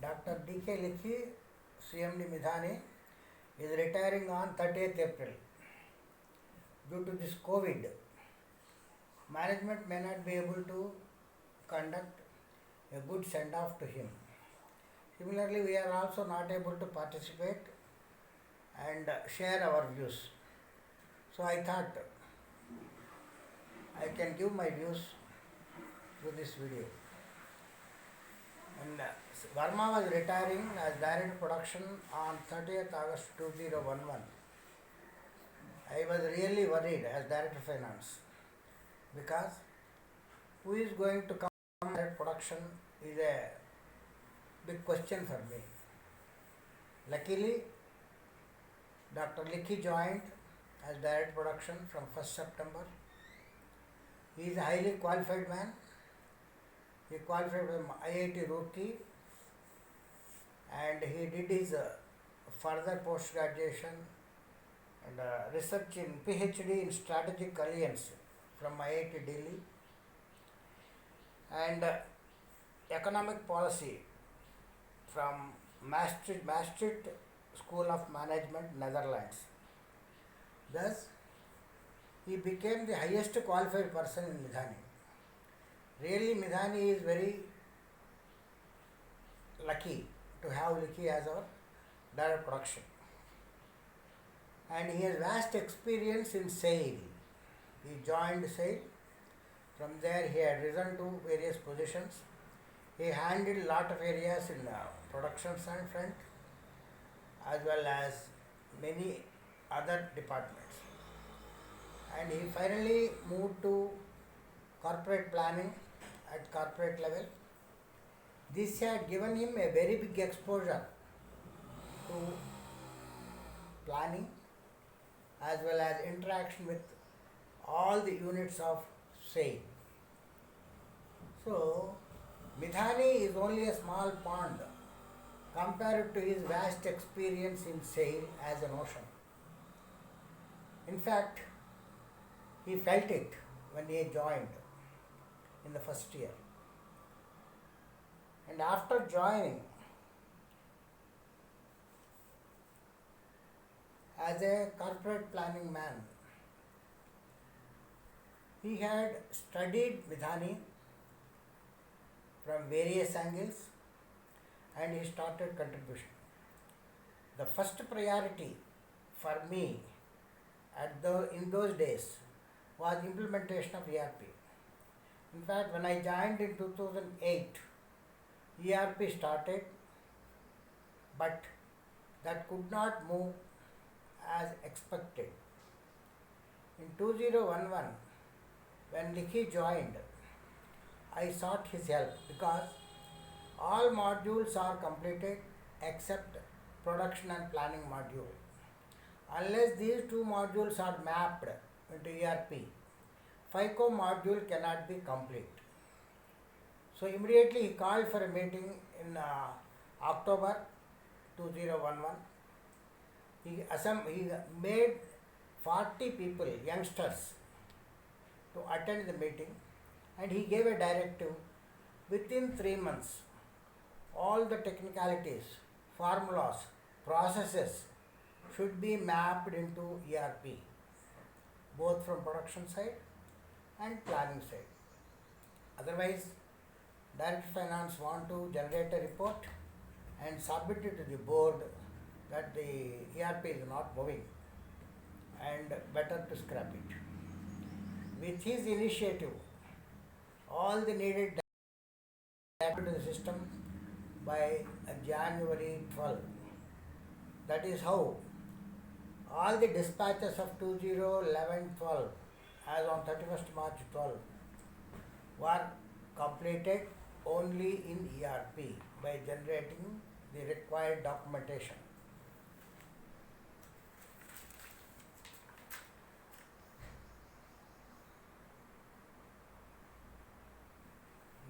Dr. D.K. Likhi, CMD Midhani, is retiring on 30th April. Due to this COVID, management may not be able to conduct a good send-off to him. Similarly, we are also not able to participate and share our views. So I thought I can give my views through this video. And Verma was retiring as Director Production on 30th August 2011. I was really worried as Director Finance because who is going to come at production is a big question for me. Luckily, Dr. Likhi joined as Director Production from 1st September. He is a highly qualified man. He qualified from IIT Roorkee and he did his further post-graduation and research in PhD in Strategic Alliance from IIT Delhi and Economic Policy from Maastricht School of Management, Netherlands. Thus, he became the highest qualified person in Midhani. Really, Midhani is very lucky to have Likhi as our Director Production. And he has vast experience in SAIL. He joined SAIL. From there, he had risen to various positions. He handled lot of areas in production front as well as many other departments. And he finally moved to corporate planning at corporate level. This had given him a very big exposure to planning as well as interaction with all the units of SAIL. So, Midhani is only a small pond compared to his vast experience in SAIL as an ocean. In fact, he felt it when he joined in the first year. And after joining as a corporate planning man, he had studied Midhani from various angles and he started contribution. The first priority for me in those days was implementation of ERP. In fact, when I joined in 2008, ERP started, but that could not move as expected. In 2011, when Likhi joined, I sought his help because all modules are completed except production and planning module. Unless these two modules are mapped into ERP, FICO module cannot be complete. So immediately he called for a meeting in October 2011. He made 40 people, youngsters, to attend the meeting and he gave a directive within 3 months. All the technicalities, formulas, processes should be mapped into ERP, both from production side and planning side. Otherwise, Director Finance want to generate a report and submit it to the board that the ERP is not moving and better to scrap it. With his initiative, all the needed data to the system by January 12. That is how all the dispatches of 2011-12 as on 31st March 12 were completed only in ERP by generating the required documentation.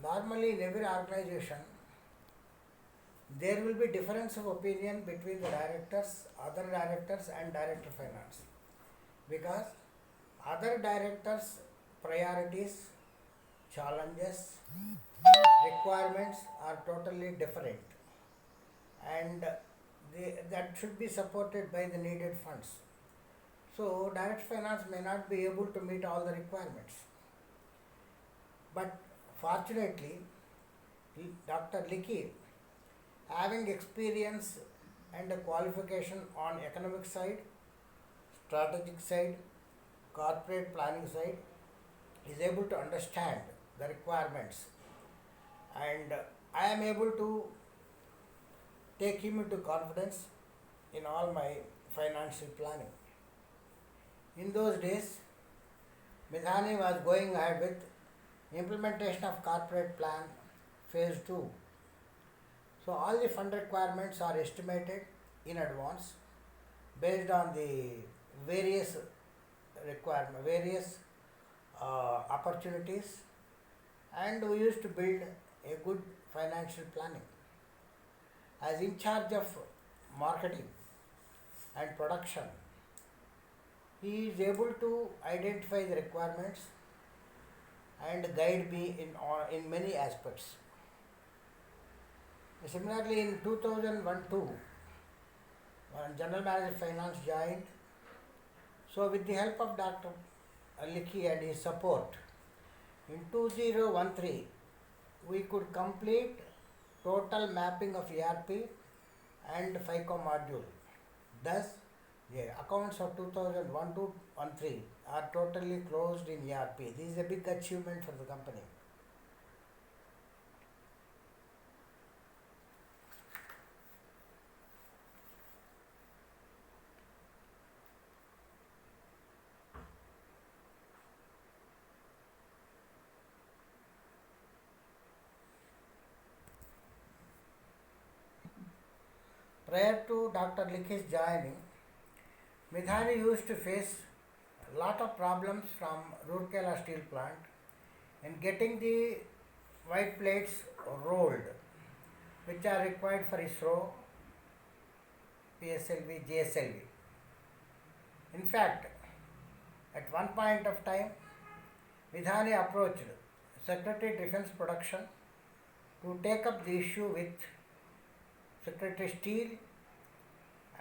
Normally in every organization, there will be difference of opinion between the directors, other directors and Director Finance, because other directors' priorities, challenges, requirements are totally different. and that should be supported by the needed funds. So direct finance may not be able to meet all the requirements. But fortunately, Dr. Licky, having experience and a qualification on economic side, strategic side, corporate planning side, is able to understand the requirements, and I am able to take him into confidence in all my financial planning. In those days, Midhani was going ahead with implementation of corporate plan phase 2. So all the fund requirements are estimated in advance based on the various various opportunities, and we used to build a good financial planning. As in charge of marketing and production, he is able to identify the requirements and guide me in many aspects. Similarly, in 2001-2, when General Manager Finance joined, so with the help of Dr. Licky and his support, in 2013, we could complete total mapping of ERP and FICO module. Thus, the accounts of 2001 to 13 are totally closed in ERP. This is a big achievement for the company. Prior to Dr. Likhi's joining, Midhani used to face a lot of problems from Rourkela steel plant in getting the white plates rolled, which are required for ISRO, PSLV, GSLV. In fact, at one point of time, Midhani approached Secretary Defense Production to take up the issue with Secretary Steel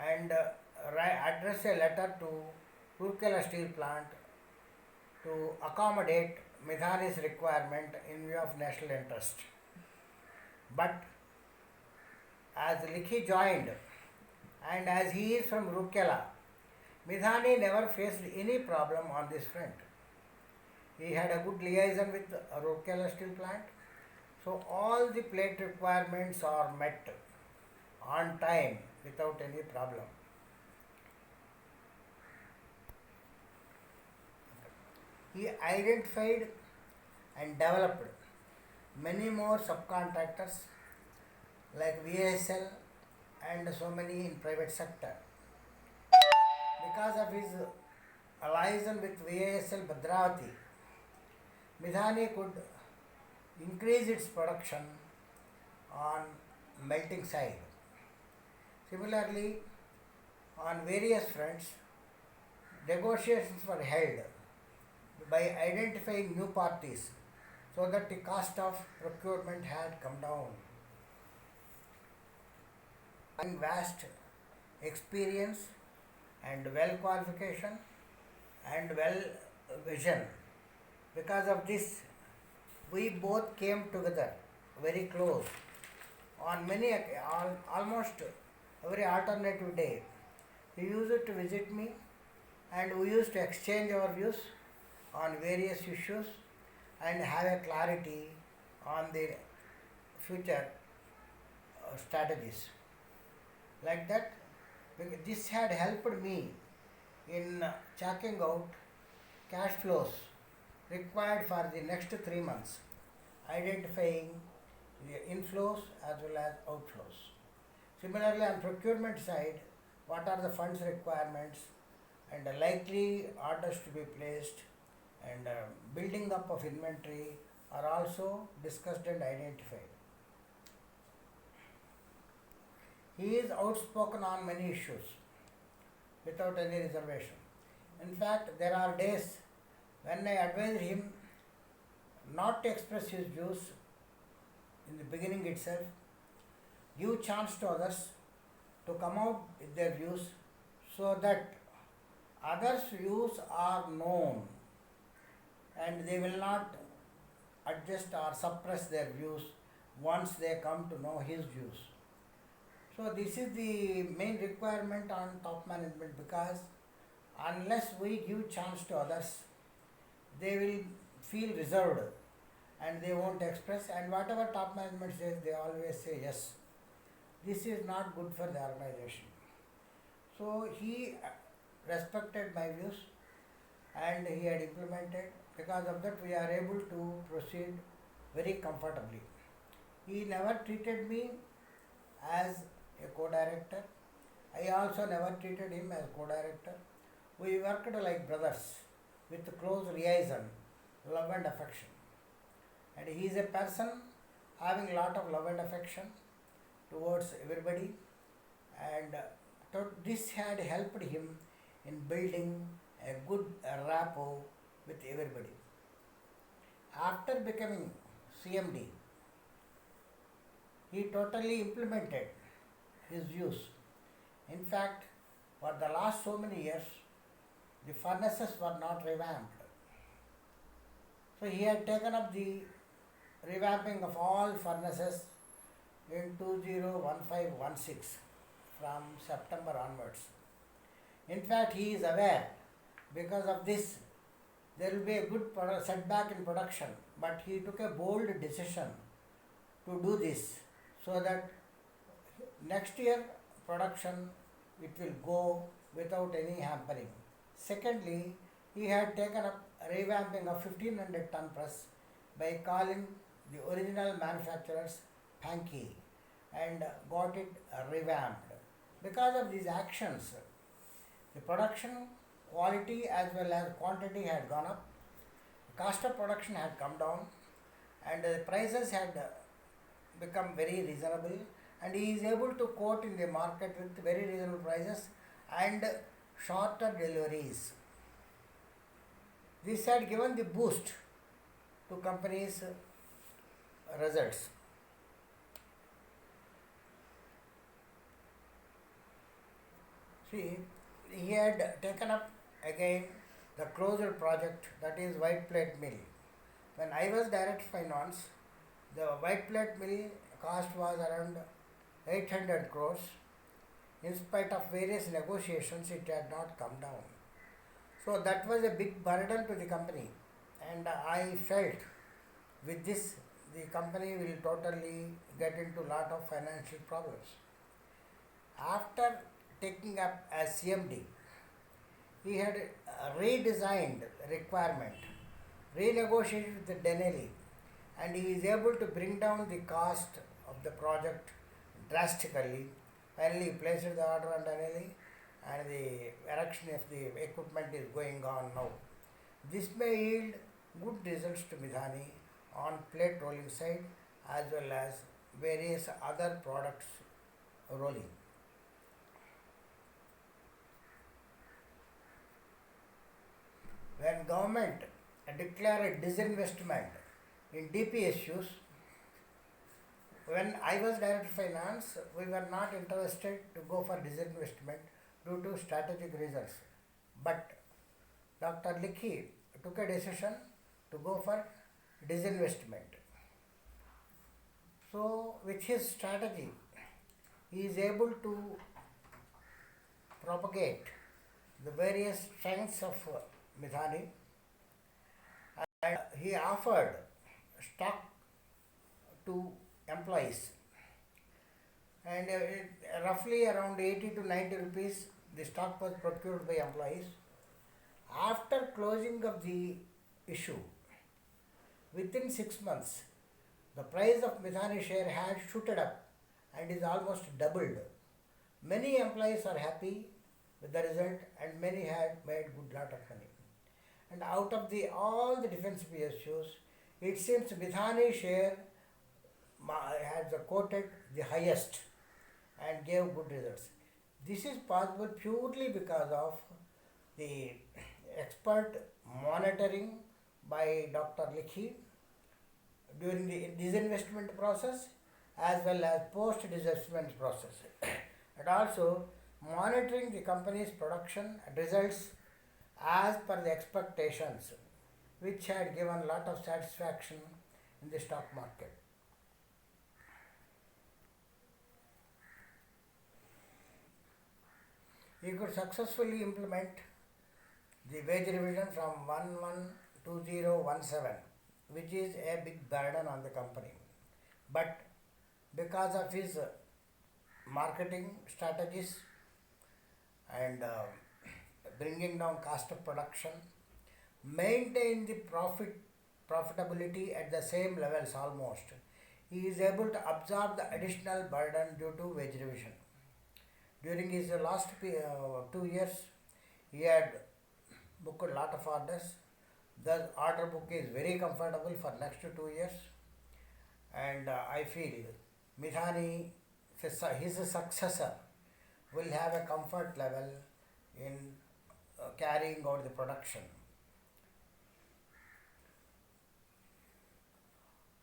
and address a letter to Rourkela Steel Plant to accommodate Midhani's requirement in view of national interest. But as Likhi joined, and as he is from Rourkela, Midhani never faced any problem on this front. He had a good liaison with Rourkela Steel Plant, so all the plate requirements are met on time without any problem. He identified and developed many more subcontractors like VASL and so many in private sector. Because of his liaison with VASL Bhadravati, Midhani could increase its production on melting side. Similarly, on various fronts, negotiations were held by identifying new parties so that the cost of procurement had come down. Having vast experience and well qualification and well vision. Because of this, we both came together very close on many almost every alternative day. He used to visit me and we used to exchange our views on various issues and have a clarity on the future strategies. Like that, this had helped me in chalking out cash flows required for the next 3 months, identifying the inflows as well as outflows. Similarly, on procurement side, what are the funds requirements and the likely orders to be placed and building up of inventory are also discussed and identified. He is outspoken on many issues without any reservation. In fact, there are days when I advise him not to express his views in the beginning itself, give chance to others to come out with their views so that others' views are known and they will not adjust or suppress their views once they come to know his views. So this is the main requirement on top management, because unless we give chance to others, they will feel reserved and they won't express, and whatever top management says they always say yes. This is not good for the organization. So he respected my views and he had implemented. Because of that, we are able to proceed very comfortably. He never treated me as a co-director. I also never treated him as co-director. We worked like brothers with close liaison, love and affection. And he is a person having lot of love and affection towards everybody, and this had helped him in building a good rapport with everybody. After becoming CMD, he totally implemented his views. In fact, for the last so many years, the furnaces were not revamped. So he had taken up the revamping of all furnaces in 2015-16 from September onwards. In fact, he is aware because of this there will be a good setback in production, but he took a bold decision to do this so that next year production it will go without any hampering. Secondly, he had taken up revamping of 1500 ton press by calling the original manufacturers Pankey and got it revamped. Because of these actions, the production quality as well as quantity had gone up, the cost of production had come down, and the prices had become very reasonable, and he is able to quote in the market with very reasonable prices and shorter deliveries. This had given the boost to company's results. See, he had taken up again the closure project, that is white plate mill. When I was Director Finance, the white plate mill cost was around 800 crores. In spite of various negotiations, it had not come down. So that was a big burden to the company, and I felt with this the company will totally get into lot of financial problems. After taking up as CMD, he had redesigned requirement, renegotiated with the Denali, and he is able to bring down the cost of the project drastically. Finally, he placed the order on Denali, and the erection of the equipment is going on now. This may yield good results to Mithani on plate rolling side as well as various other products rolling. When government declared disinvestment in DPSUs, when I was Director Finance, we were not interested to go for disinvestment due to strategic reasons. But Dr. Likhi took a decision to go for disinvestment. So, with his strategy, he is able to propagate the various strengths of Mithani, and he offered stock to employees, and roughly around 80 to 90 rupees the stock was procured by employees. After closing of the issue, within 6 months, the price of Mithani share had shooted up and is almost doubled. Many employees are happy with the result, and many had made good lot of money. And out of all the defense PSUs, it seems Mithani share has quoted the highest and gave good results. This is possible purely because of the expert monitoring by Dr. Likhi during the disinvestment process, as well as post-divestment process, and also monitoring the company's production results as per the expectations, which had given a lot of satisfaction in the stock market. He could successfully implement the wage revision from 112017, which is a big burden on the company. But because of his marketing strategies and bringing down cost of production, maintain the profitability at the same levels almost, he is able to absorb the additional burden due to wage revision. During his last 2 years, he had booked a lot of orders. The order book is very comfortable for next 2 years, and I feel Mithani, his successor, will have a comfort level in carrying out the production.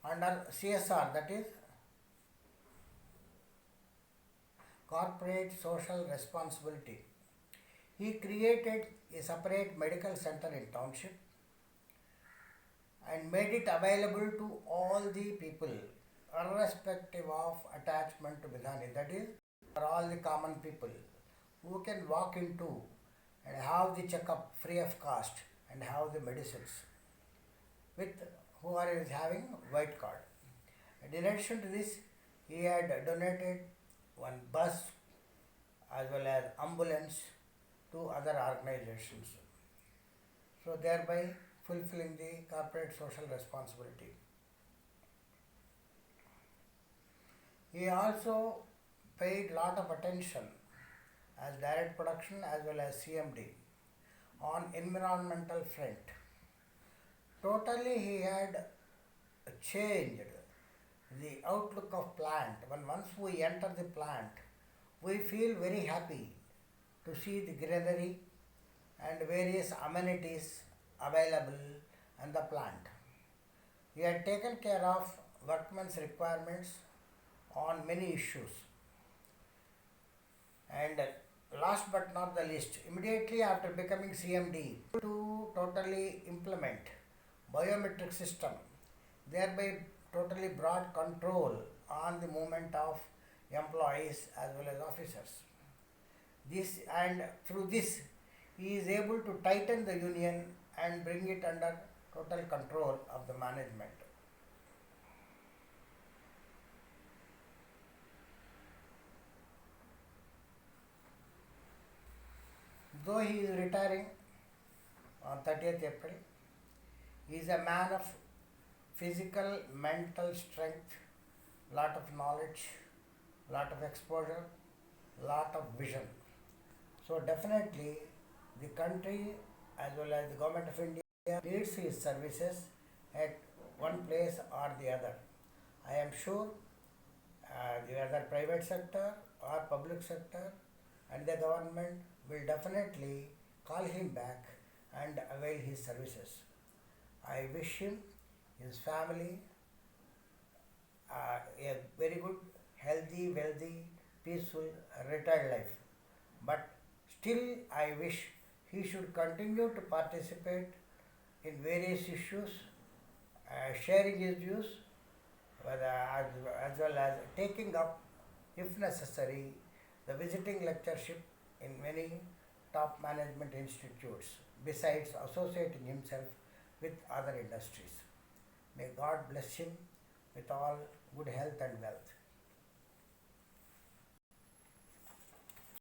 Under CSR, that is corporate social responsibility, he created a separate medical center in township and made it available to all the people, irrespective of attachment to Bidhani. That is, for all the common people who can walk into and have the checkup free of cost and have the medicines with who are having white card. And in addition to this, he had donated one bus as well as ambulance to other organizations. So thereby fulfilling the corporate social responsibility. He also paid lot of attention as direct production as well as CMD on environmental front. Totally he had changed the outlook of plant. When once we enter the plant, we feel very happy to see the greenery and various amenities available in the plant. He had taken care of workmen's requirements on many issues. And last but not the least, immediately after becoming CMD, to totally implement biometric system, thereby totally brought control on the movement of employees as well as officers. This and through this, he is able to tighten the union and bring it under total control of the management. Though he is retiring on 30th April, he is a man of physical, mental strength, lot of knowledge, lot of exposure, lot of vision. So definitely the country as well as the government of India needs his services at one place or the other. I am sure the other private sector or public sector and the government will definitely call him back and avail his services. I wish him, his family, a very good, healthy, wealthy, peaceful, retired life. But still, I wish he should continue to participate in various issues, sharing his views, as well as taking up, if necessary, the visiting lectureship in many top management institutes, besides associating himself with other industries. May God bless him with all good health and wealth.